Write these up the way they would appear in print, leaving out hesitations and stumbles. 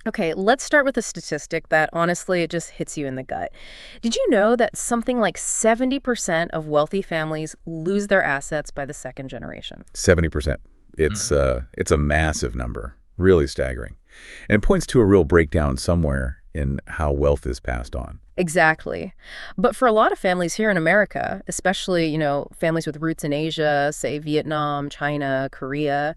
Okay, let's start with a statistic that honestly, it just hits you in the gut. Did you know that something like 70% of wealthy families lose their assets by the second generation? 70%. It's a massive number, really staggering. And it points to a real breakdown somewhere in how wealth is passed on. Exactly. But for a lot of families here in America, especially, families with roots in Asia, say Vietnam, China, Korea,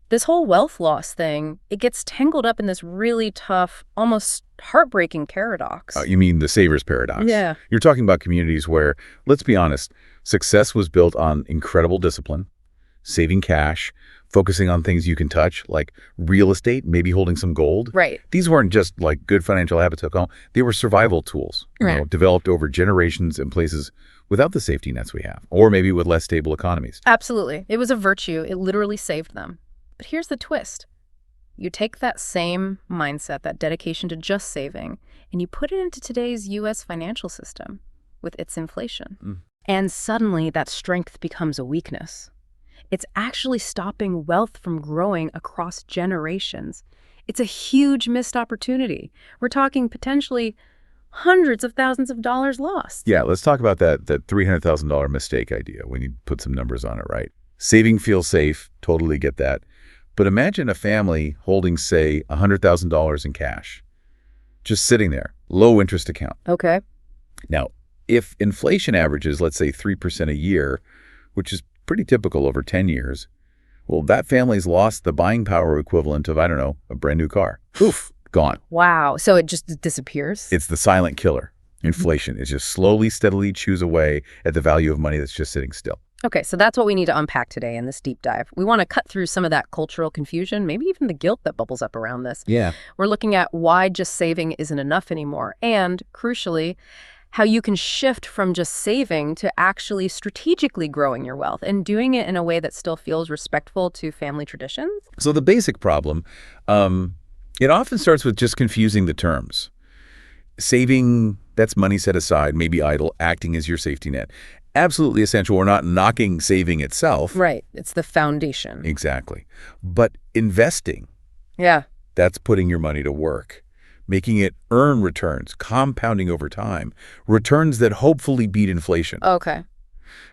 this whole wealth loss thing, it gets tangled up in this really tough, almost heartbreaking paradox. You mean the saver's paradox? Yeah. You're talking about communities where, let's be honest, success was built on incredible discipline, saving cash, focusing on things you can touch, like real estate, maybe holding some gold. Right. These weren't just like good financial habits at home. They were survival tools, Right. developed over generations in places without the safety nets we have, or maybe with less stable economies. Absolutely. It was a virtue. It literally saved them. But here's the twist. You take that same mindset, that dedication to just saving, and you put it into today's U.S. financial system with its inflation. And suddenly that strength becomes a weakness. It's actually stopping wealth from growing across generations. It's a huge missed opportunity. We're talking potentially hundreds of thousands of dollars lost. Yeah, let's talk about that $300,000 mistake idea when you put some numbers on it, right? Saving feels safe, totally get that. But imagine a family holding, say, $100,000 in cash, just sitting there, low interest account. Okay. Now, if inflation averages, let's say 3% a year, which is pretty typical over 10 years, well, that family's lost the buying power equivalent of, I don't know, a brand new car. Poof, gone. Wow. So it just disappears? It's the silent killer. Inflation is just slowly, steadily chews away at the value of money that's just sitting still. Okay, so that's what we need to unpack today in this deep dive. We want to cut through some of that cultural confusion, maybe even the guilt that bubbles up around this. Yeah. We're looking at why just saving isn't enough anymore, and crucially, how you can shift from just saving to actually strategically growing your wealth and doing it in a way that still feels respectful to family traditions. So the basic problem, it often starts with just confusing the terms. Saving, that's money set aside, maybe idle, acting as your safety net. Absolutely essential. We're not knocking saving itself. Right. It's the foundation. Exactly. But investing, Yeah. that's putting your money to work, making it earn returns, compounding over time, returns that hopefully beat inflation. Okay.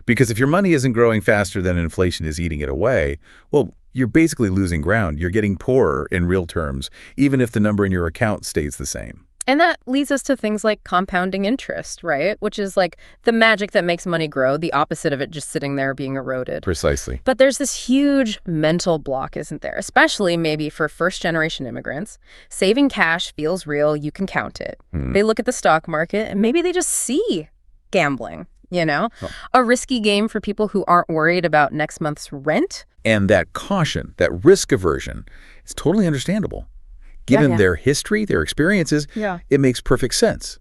Because if your money isn't growing faster than inflation is eating it away, well, you're basically losing ground. You're getting poorer in real terms, even if the number in your account stays the same. And that leads us to things like compounding interest, right? Which is like the magic that makes money grow, the opposite of it just sitting there being eroded. Precisely. But there's this huge mental block, isn't there? Especially maybe for first-generation immigrants. Saving cash feels real. You can count it. They look at the stock market and maybe they just see gambling, a risky game for people who aren't worried about next month's rent. And that caution, that risk aversion, is totally understandable. Given their history, their experiences, it makes perfect sense.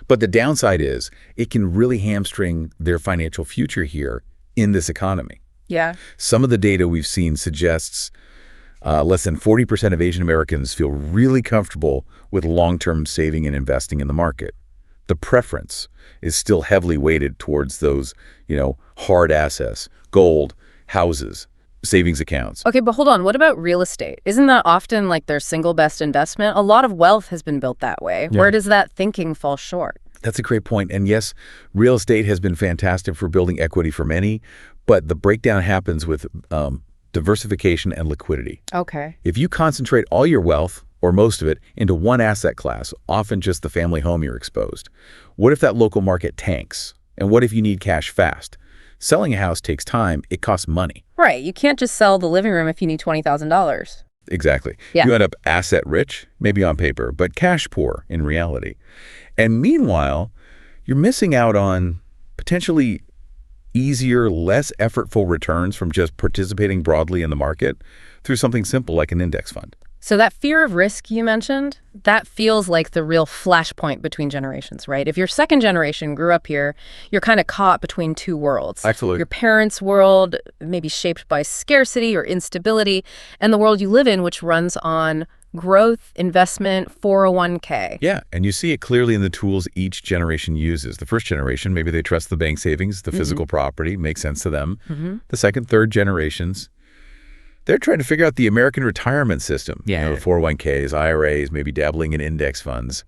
But the downside is it can really hamstring their financial future here in this economy. Yeah. Some of the data we've seen suggests less than 40% of Asian Americans feel really comfortable with long-term saving and investing in the market. The preference is still heavily weighted towards those, hard assets, gold, houses, savings accounts. Okay, but hold on. What about real estate? Isn't that often like their single best investment? A lot of wealth has been built that way. Yeah. Where does that thinking fall short? That's a great point. And yes, real estate has been fantastic for building equity for many, but the breakdown happens with diversification and liquidity. Okay. If you concentrate all your wealth, or most of it, into one asset class, often just the family home, you're exposed. What if that local market tanks? And what if you need cash fast? Selling a house takes time. It costs money. Right. You can't just sell the living room if you need $20,000. Exactly. Yeah. You end up asset rich, maybe on paper, but cash poor in reality. And meanwhile, you're missing out on potentially easier, less effortful returns from just participating broadly in the market through something simple like an index fund. So that fear of risk you mentioned, that feels like the real flashpoint between generations, right? If your second generation grew up here, you're kind of caught between two worlds. Absolutely. Your parents' world, maybe shaped by scarcity or instability, and the world you live in, which runs on growth, investment, 401k. Yeah, and you see it clearly in the tools each generation uses. The first generation, maybe they trust the bank savings, the physical property, makes sense to them. The second, third generations, They're trying to figure out the American retirement system. Yeah. 401ks, IRAs, maybe dabbling in index funds.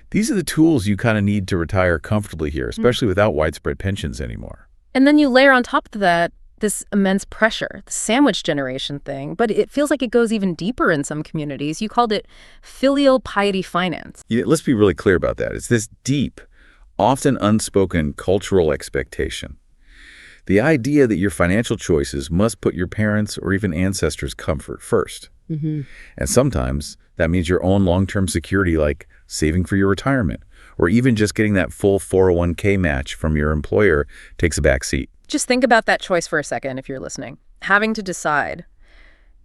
These are the tools you kind of need to retire comfortably here, especially without widespread pensions anymore. And then you layer on top of that this immense pressure, the sandwich generation thing, but it feels like it goes even deeper in some communities. You called it filial piety finance. Let's be really clear about that. It's this deep, often unspoken cultural expectation. The idea that your financial choices must put your parents' or even ancestors' comfort first. And sometimes that means your own long-term security, like saving for your retirement, or even just getting that full 401k match from your employer takes a back seat. Just think about that choice for a second if you're listening. Having to decide,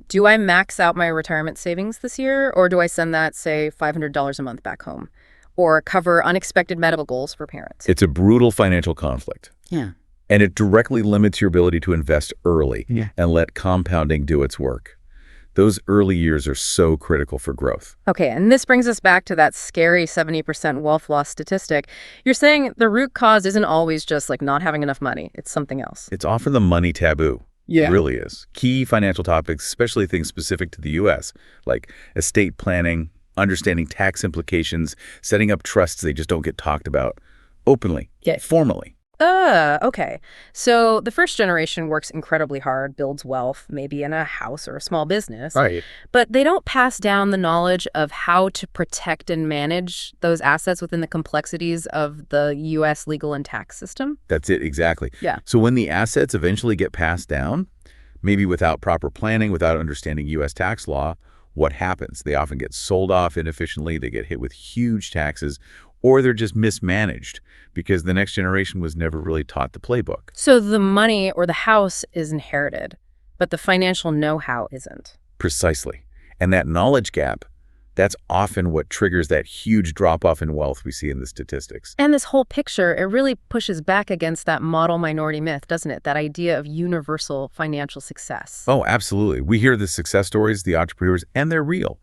do I max out my retirement savings this year, or do I send that, say, $500 a month back home, or cover unexpected medical goals for parents? It's a brutal financial conflict. Yeah. And it directly limits your ability to invest early and let compounding do its work. Those early years are so critical for growth. Okay, and this brings us back to that scary 70% wealth loss statistic. You're saying the root cause isn't always just like not having enough money. It's something else. It's often the money taboo. Yeah. It really is. Key financial topics, especially things specific to the U.S., like estate planning, understanding tax implications, setting up trusts they just don't get talked about openly, formally. Okay. So the first generation works incredibly hard, builds wealth, maybe in a house or a small business. Right. But they don't pass down the knowledge of how to protect and manage those assets within the complexities of the U.S. legal and tax system. That's it, exactly. Yeah. So when the assets eventually get passed down, maybe without proper planning, without understanding U.S. tax law, what happens? They often get sold off inefficiently, they get hit with huge taxes, or they're just mismanaged because the next generation was never really taught the playbook. So the money or the house is inherited, but the financial know-how isn't. Precisely. And that knowledge gap, that's often what triggers that huge drop-off in wealth we see in the statistics. And this whole picture, it really pushes back against that model minority myth, doesn't it? That idea of universal financial success. Oh, absolutely. We hear the success stories, the entrepreneurs, and they're real.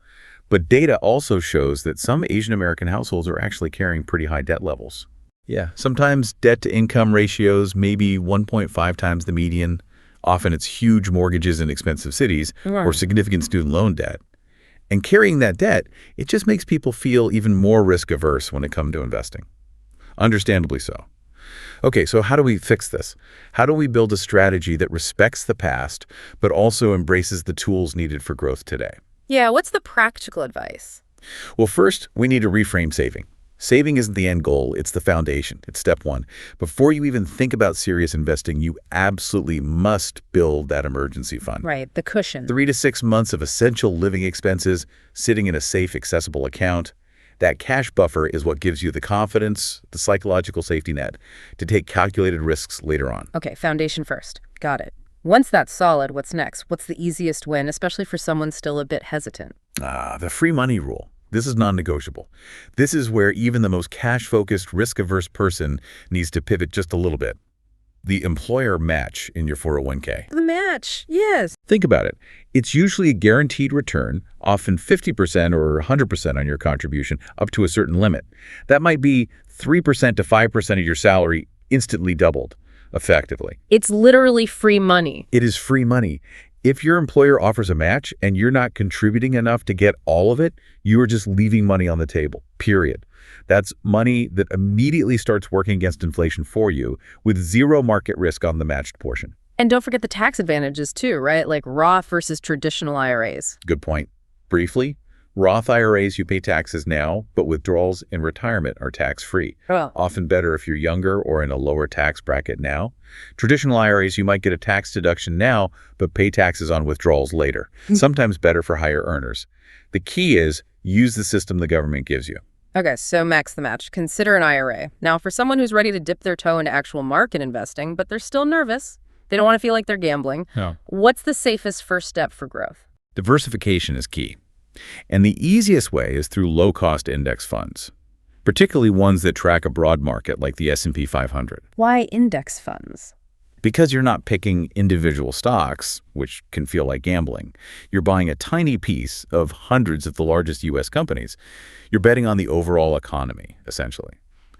But data also shows that some Asian American households are actually carrying pretty high debt levels. Yeah, sometimes debt-to-income ratios may be 1.5 times the median. Often it's huge mortgages in expensive cities or significant student loan debt. And carrying that debt, it just makes people feel even more risk-averse when it comes to investing. Understandably so. Okay, so how do we fix this? How do we build a strategy that respects the past, but also embraces the tools needed for growth today? Yeah, what's the practical advice? Well, first, we need to reframe saving. Saving isn't the end goal, it's the foundation. It's step one. Before you even think about serious investing, you absolutely must build that emergency fund. Right, the cushion. 3 to 6 months of essential living expenses sitting in a safe, accessible account. That cash buffer is what gives you the confidence, the psychological safety net to take calculated risks later on. Okay, foundation first. Got it. Once that's solid, what's next? What's the easiest win, especially for someone still a bit hesitant? The free money rule. This is non-negotiable. This is where even the most cash-focused, risk-averse person needs to pivot just a little bit. The employer match in your 401k. The match, yes. Think about it. It's usually a guaranteed return, often 50% or 100% on your contribution, up to a certain limit. That might be 3% to 5% of your salary instantly doubled, effectively. It's literally free money. It is free money. If your employer offers a match and you're not contributing enough to get all of it, you are just leaving money on the table, period. That's money that immediately starts working against inflation for you with zero market risk on the matched portion. And don't forget the tax advantages too, right? Like Roth versus traditional IRAs. Good point. Briefly, Roth IRAs, you pay taxes now, but withdrawals in retirement are tax-free. Oh. Often better if you're younger or in a lower tax bracket now. Traditional IRAs, you might get a tax deduction now, but pay taxes on withdrawals later. Sometimes better for higher earners. The key is use the system the government gives you. Okay, so max the match. Consider an IRA. Now, for someone who's ready to dip their toe into actual market investing, but they're still nervous, they don't want to feel like they're gambling, what's the safest first step for growth? Diversification is key. And the easiest way is through low-cost index funds, particularly ones that track a broad market like the S&P 500. Why index funds? Because you're not picking individual stocks, which can feel like gambling. You're buying a tiny piece of hundreds of the largest U.S. companies. You're betting on the overall economy, essentially.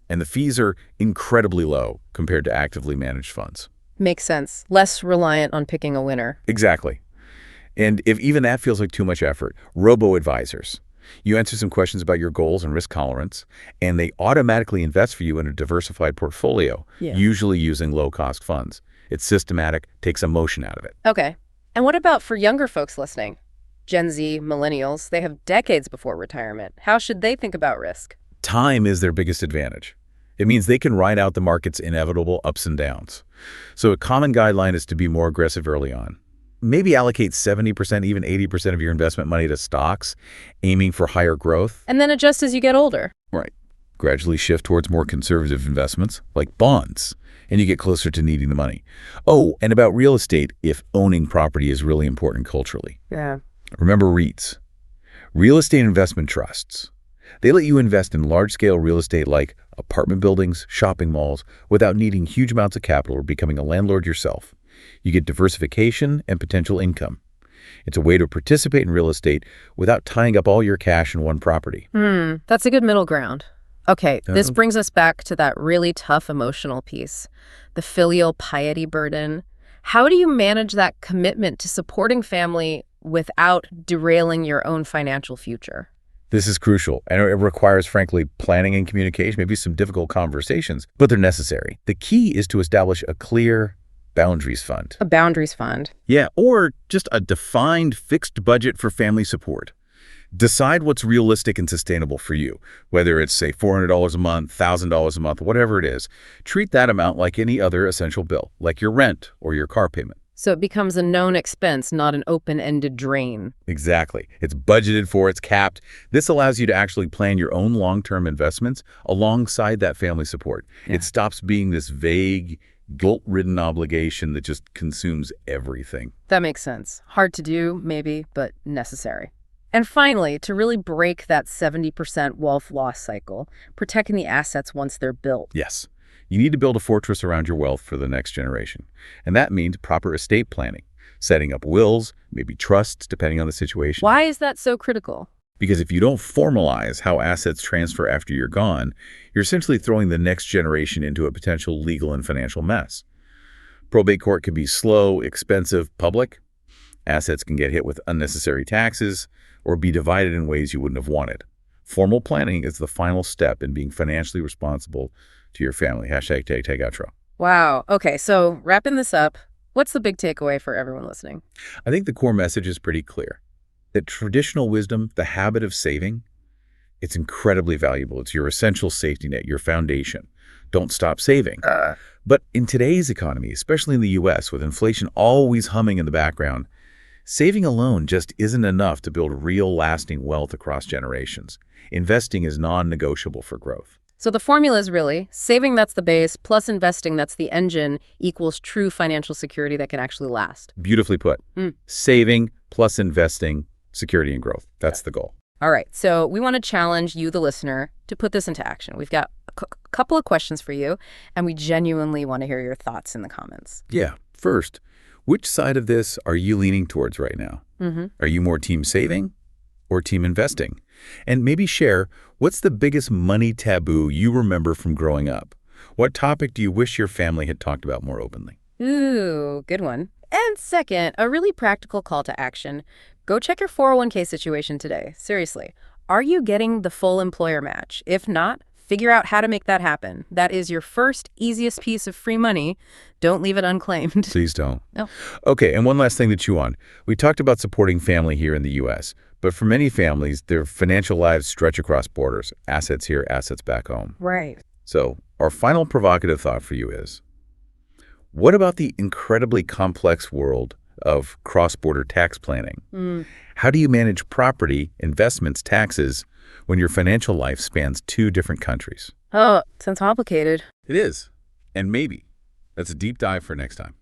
And the fees are incredibly low compared to actively managed funds. Makes sense. Less reliant on picking a winner. Exactly. And if even that feels like too much effort, robo-advisors. You answer some questions about your goals and risk tolerance, and they automatically invest for you in a diversified portfolio, Yeah. usually using low-cost funds. It's systematic, takes emotion out of it. Okay. And what about for younger folks listening? Gen Z, millennials, they have decades before retirement. How should they think about risk? Time is their biggest advantage. It means they can ride out the market's inevitable ups and downs. So a common guideline is to be more aggressive early on. Maybe allocate 70%, even 80% of your investment money to stocks, aiming for higher growth. And then adjust as you get older. Right. Gradually shift towards more conservative investments, like bonds, and you get closer to needing the money. Oh, and about real estate, if owning property is really important culturally. Yeah. Remember REITs, real estate investment trusts. They let you invest in large-scale real estate like apartment buildings, shopping malls, without needing huge amounts of capital or becoming a landlord yourself. You get diversification and potential income. It's a way to participate in real estate without tying up all your cash in one property. That's a good middle ground. Okay, this brings us back to that really tough emotional piece, the filial piety burden. How do you manage that commitment to supporting family without derailing your own financial future? This is crucial, and it requires, frankly, planning and communication, maybe some difficult conversations, but they're necessary. The key is to establish a clear boundaries fund. A boundaries fund. Yeah, or just a defined fixed budget for family support. Decide what's realistic and sustainable for you, whether it's, say, $400 a month, $1,000 a month, whatever it is. Treat that amount like any other essential bill, like your rent or your car payment. So it becomes a known expense, not an open-ended drain. Exactly. It's budgeted for, it's capped. This allows you to actually plan your own long-term investments alongside that family support. Yeah. It stops being this vague, guilt-ridden obligation that just consumes everything. That makes sense. Hard to do, maybe, but necessary. And finally, to really break that 70% wealth loss cycle, protecting the assets once they're built. Yes. You need to build a fortress around your wealth for the next generation. And that means proper estate planning, setting up wills, maybe trusts, depending on the situation. Why is that so critical? Because if you don't formalize how assets transfer after you're gone, you're essentially throwing the next generation into a potential legal and financial mess. Probate court can be slow, expensive, public. Assets can get hit with unnecessary taxes or be divided in ways you wouldn't have wanted. Formal planning is the final step in being financially responsible to your family. Hashtag take outro. Wow. Okay, so wrapping this up, what's the big takeaway for everyone listening? I think the core message is pretty clear. That traditional wisdom, the habit of saving, it's incredibly valuable. It's your essential safety net, your foundation. Don't stop saving. But in today's economy, especially in the U.S., with inflation always humming in the background, saving alone just isn't enough to build real lasting wealth across generations. Investing is non-negotiable for growth. So the formula is really saving, that's the base, plus investing, that's the engine, equals true financial security that can actually last. Beautifully put. Saving plus investing, security and growth. That's the goal. All right, so we want to challenge you, the listener, to put this into action. We've got a couple of questions for you, and we genuinely want to hear your thoughts in the comments. Yeah. First, which side of this are you leaning towards right now? Are you more team saving or team investing? And maybe share, what's the biggest money taboo you remember from growing up? What topic do you wish your family had talked about more openly? Ooh, good one. And second, a really practical call to action. Go check your 401k situation today. Seriously, are you getting the full employer match? If not, figure out how to make that happen. That is your first, easiest piece of free money. Don't leave it unclaimed. Please don't. No. Okay, and one last thing to chew on. We talked about supporting family here in the U.S., but for many families, their financial lives stretch across borders. Assets here, assets back home. Right. So our final provocative thought for you is, what about the incredibly complex world of cross-border tax planning? How do you manage property, investments, taxes when your financial life spans 2 different countries? Oh, sounds complicated. It is. And maybe that's a deep dive for next time.